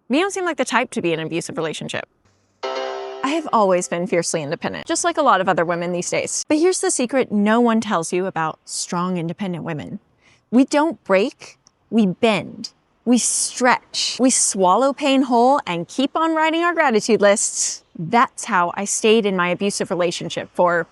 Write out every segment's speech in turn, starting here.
You don't seem like the type to be in an abusive relationship. I have always been fiercely independent, just like a lot of other women these days. But here's the secret no one tells you about strong, independent women. We don't break, we bend. We stretch. We swallow pain whole and keep on writing our gratitude lists. That's how I stayed in my abusive relationship for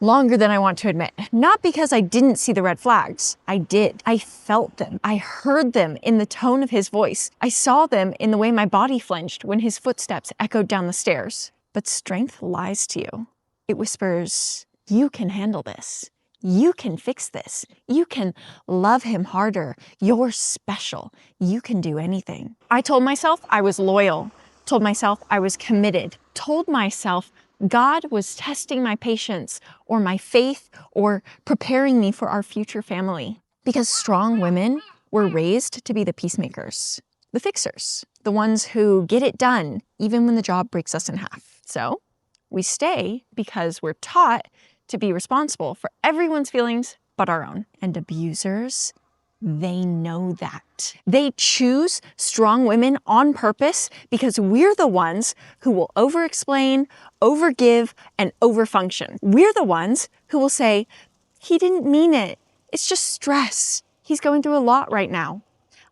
longer than I want to admit. Not because I didn't see the red flags. I did. I felt them. I heard them in the tone of his voice. I saw them in the way my body flinched when his footsteps echoed down the stairs. But strength lies to you. It whispers, you can handle this. You can fix this. You can love him harder. You're special. You can do anything. I told myself I was loyal, told myself I was committed, told myself God was testing my patience or my faith or preparing me for our future family. Because strong women were raised to be the peacemakers, the fixers, the ones who get it done even when the job breaks us in half. So we stay because we're taught to be responsible for everyone's feelings but our own. And abusers, they know that. They choose strong women on purpose because we're the ones who will over-explain, over-give, and over-function. We're the ones who will say, he didn't mean it. It's just stress. He's going through a lot right now.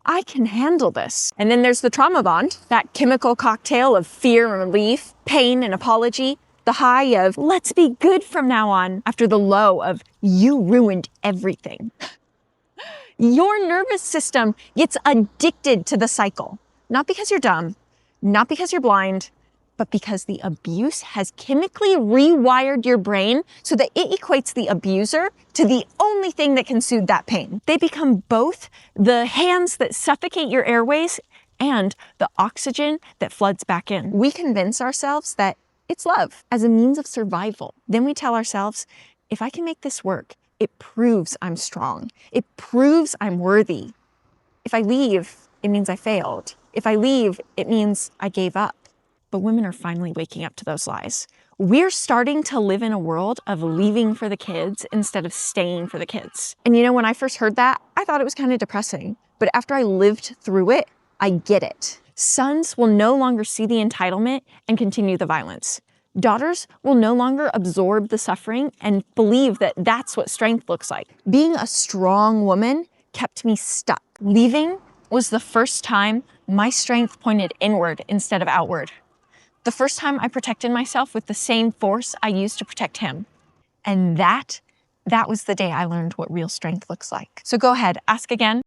I can handle this. And then there's the trauma bond, that chemical cocktail of fear and relief, pain and apology, the high of, let's be good from now on, after the low of, you ruined everything. Your nervous system gets addicted to the cycle. Not because you're dumb, not because you're blind, but because the abuse has chemically rewired your brain so that it equates the abuser to the only thing that can soothe that pain. They become both the hands that suffocate your airways and the oxygen that floods back in. We convince ourselves that it's love as a means of survival. Then we tell ourselves, if I can make this work, it proves I'm strong. It proves I'm worthy. If I leave, it means I failed. If I leave, it means I gave up. But women are finally waking up to those lies. We're starting to live in a world of leaving for the kids instead of staying for the kids. And you know, when I first heard that, I thought it was kind of depressing. But after I lived through it, I get it. Sons will no longer see the entitlement and continue the violence. Daughters will no longer absorb the suffering and believe that that's what strength looks like. Being a strong woman kept me stuck. Leaving was the first time my strength pointed inward instead of outward. The first time I protected myself with the same force I used to protect him. And that was the day I learned what real strength looks like. So go ahead, ask again.